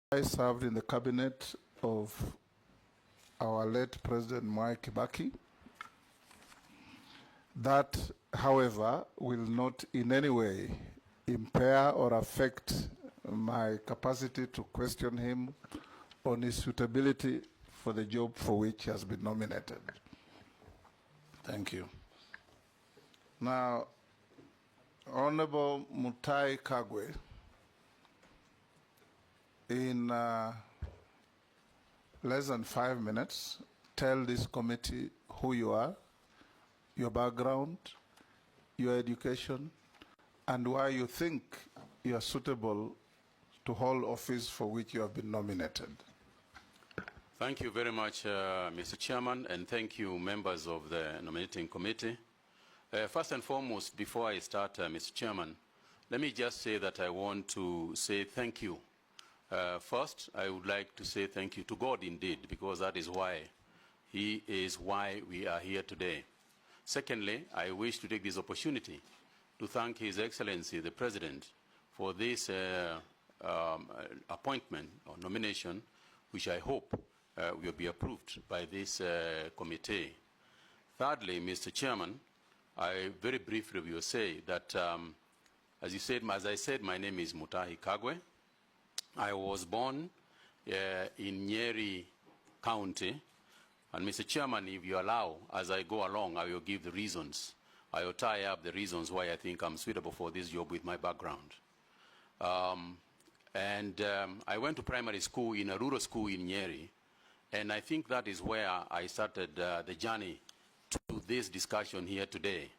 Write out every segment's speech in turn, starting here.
I served in the cabinet of our late President Mwai Kibaki. That, however, will not in any way impair or affect my capacity to question him on his suitability for the job for which he has been nominated. Thank you. Now, Honorable Mutai Kagwe, in less than 5 minutes, tell this committee who you are, your background, your education, and why you think you are suitable to hold office for which you have been nominated. Thank you very much, Mr. Chairman, and thank you, members of the nominating committee. First and foremost, before I start, Mr. Chairman, let me just say that I want to say thank you. First, I would like to say thank you to God indeed, because that is why He is why we are here today. Secondly, I wish to take this opportunity to thank His Excellency, the President, for this appointment or nomination, which I hope will be approved by this committee. Thirdly, Mr. Chairman, I very briefly will say that, as I said, my name is Mutai Kagwe. I was born in Nyeri County, and Mr. Chairman, if you allow, as I go along, I will give the reasons. I will tie up the reasons why I think I'm suitable for this job with my background. I went to primary school in a rural school in Nyeri, and I think that is where I started the journey to this discussion here today.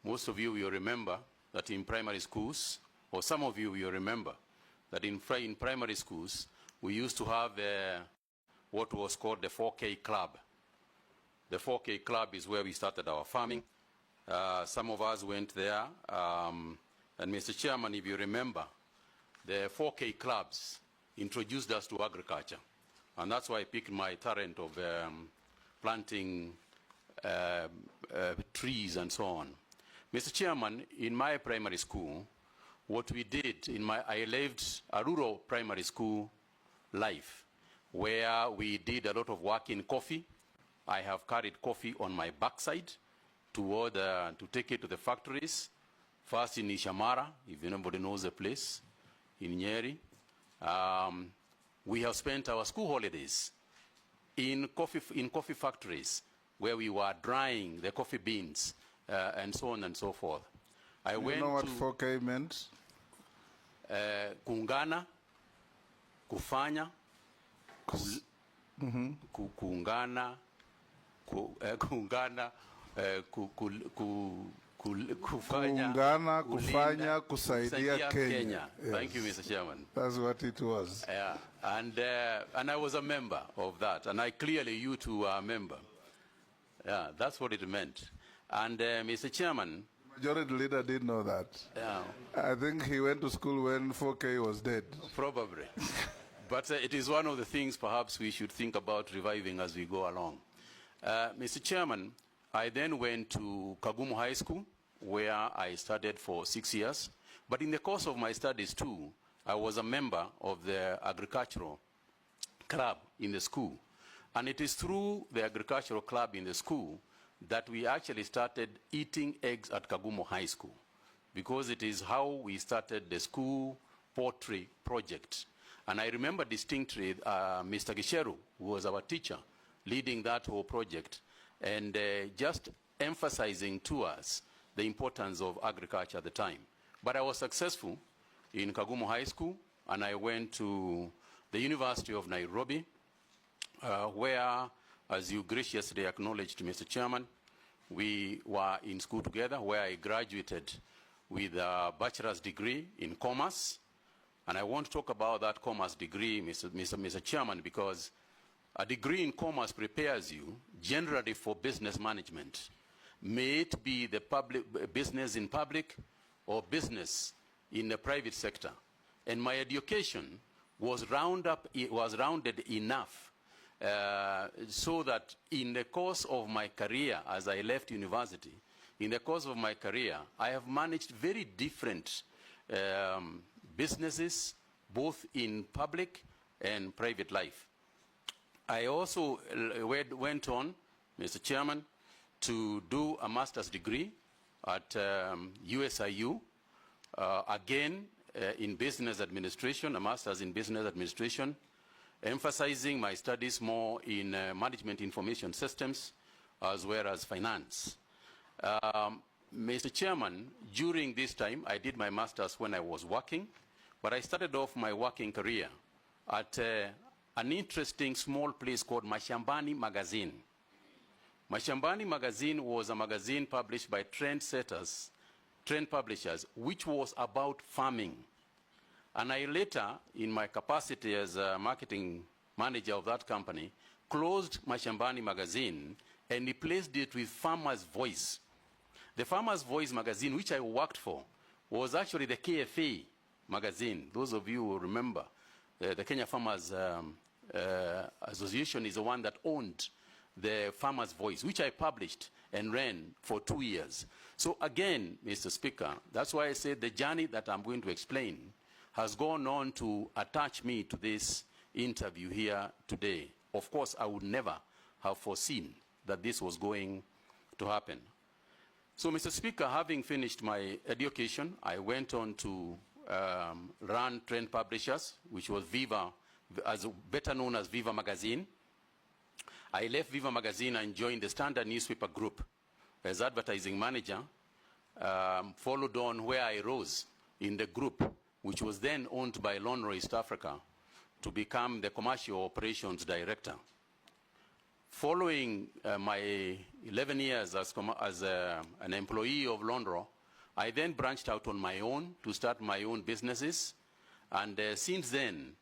Most of you will remember that in primary schools, or some of you will remember that in primary schools, we used to have what was called the 4K club. The 4K club is where we started our farming. Some of us went there. And Mr. Chairman, if you remember, the 4K clubs introduced us to agriculture. And that's why I picked my talent of planting trees and so on. Mr. Chairman, in my primary school, what we did, I lived a rural primary school life where we did a lot of work in coffee. I have carried coffee on my backside to take it to the factories. First in Ishamara, if anybody knows the place, in Nyeri. We have spent our school holidays in coffee factories where we were drying the coffee beans and so on and so forth. You know what 4K meant? Kuungana, kufanya, kuungana, kufanya, kusaidia Kenya. Yes. Thank you, Mr. Chairman. That's what it was. Yeah, and I was a member of that, and you two are a member. Yeah, that's what it meant. And Mr. Chairman, Majority Leader didn't know that. Yeah. I think he went to school when 4K was dead. Probably. But it is one of the things perhaps we should think about reviving as we go along. Mr. Chairman, I then went to Kagwe High School, where I studied for 6 years. But in the course of my studies too, I was a member of the agricultural club in the school. And it is through the agricultural club in the school that we actually started eating eggs at Kagwe High School, because it is how we started the school poultry project. And I remember distinctly Mr. Gisheru, who was our teacher, leading that whole project, and just emphasizing to us the importance of agriculture at the time. But I was successful in Kagwe High School, and I went to the University of Nairobi, where, as you graciously acknowledged, Mr. Chairman, we were in school together, where I graduated with a bachelor's degree in commerce. And I want to talk about that commerce degree, Mr. Chairman, because a degree in commerce prepares you generally for business management. May it be the public business in public or business in the private sector. And my education was rounded enough so that in the course of my career, as I left university, in the course of my career, I have managed very different businesses, both in public and private life. I also went on, Mr. Chairman, to do a master's degree at USIU, again in business administration, a master's in business administration, emphasizing my studies more in management information systems as well as finance. Mr. Chairman, during this time, I did my master's when I was working, but I started off my working career at an interesting small place called Mashambani Magazine. Mashambani Magazine was a magazine published by trend publishers, which was about farming. And I later, in my capacity as a marketing manager of that company, closed Mashambani Magazine and replaced it with Farmer's Voice. The Farmer's Voice magazine, which I worked for, was actually the KFA magazine. Those of you who remember, the Kenya Farmers Association is the one that owned the Farmer's Voice, which I published and ran for 2 years. So again, Mr. Speaker, that's why I said the journey that I'm going to explain has gone on to attach me to this interview here today. Of course, I would never have foreseen that this was going to happen. So, Mr. Speaker, having finished my education, I went on to run Trend Publishers, which was Viva, better known as Viva Magazine. I left Viva Magazine and joined the Standard Newspaper Group as advertising manager, followed on where I rose in the group, which was then owned by Lonro East Africa, to become the commercial operations director. Following my 11 years as an employee of Lonro, I then branched out on my own to start my own businesses. And since then,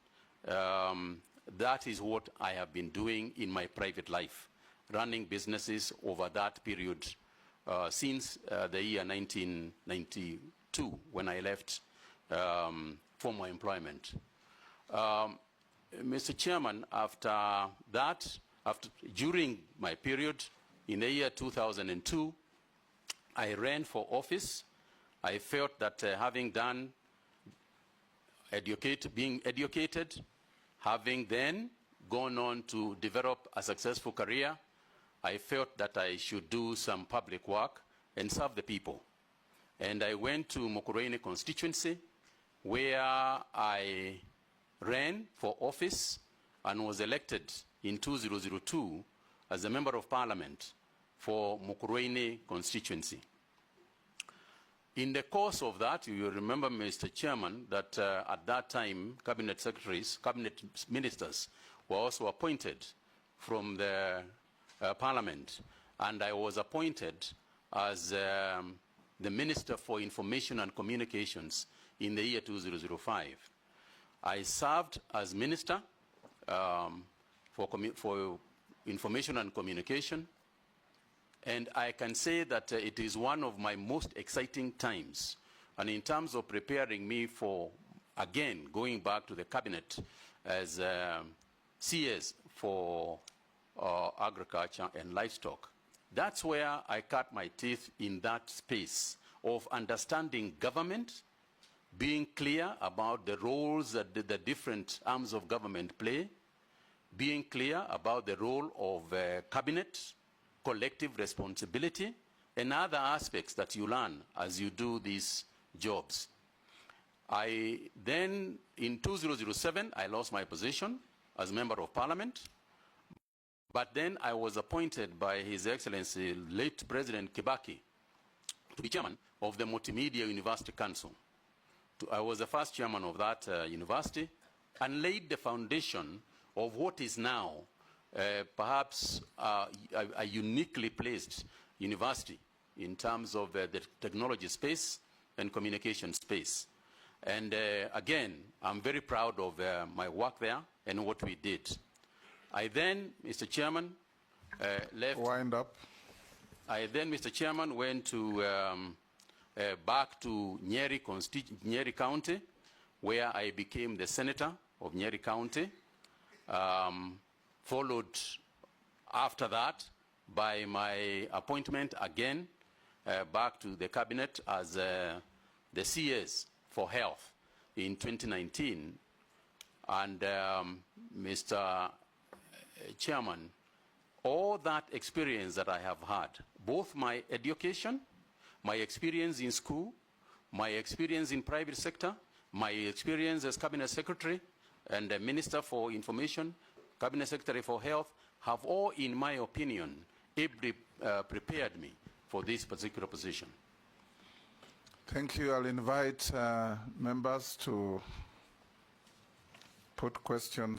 that is what I have been doing in my private life, running businesses over that period since the year 1992, when I left former employment. Mr. Chairman, after that, during my period in the year 2002, I ran for office. I felt that having done being educated, having then gone on to develop a successful career, I felt that I should do some public work and serve the people. And I went to Mukurweini constituency, where I ran for office and was elected in 2002 as a member of parliament for Mukurweini constituency. In the course of that, you remember, Mr. Chairman, that at that time, cabinet secretaries, cabinet ministers were also appointed from the parliament, and I was appointed as the Minister for Information and Communications in the year 2005. I served as Minister for Information and Communication, and I can say that it is one of my most exciting times. And in terms of preparing me for, again, going back to the cabinet as CS for agriculture and livestock, that's where I cut my teeth in that space of understanding government, being clear about the roles that the different arms of government play, being clear about the role of cabinet, collective responsibility, and other aspects that you learn as you do these jobs. I then, in 2007, I lost my position as Member of Parliament, but then I was appointed by His Excellency, late President Kibaki, to be chairman of the Multimedia University Council. I was the first chairman of that university and laid the foundation of what is now perhaps a uniquely placed university in terms of the technology space and communication space. And again, I'm very proud of my work there and what we did. I then, Mr. Chairman, left. Wind up. I then, Mr. Chairman, went to back to Nyeri County, where I became the senator of Nyeri County, followed after that by my appointment again back to the cabinet as the CS for health in 2019. And Mr. Chairman, all that experience that I have had, both my education, my experience in school, my experience in private sector, my experience as Cabinet Secretary and Minister for Information, Cabinet Secretary for Health, have all, in my opinion, ably prepared me for this particular position. Thank you. I'll invite members to put questions.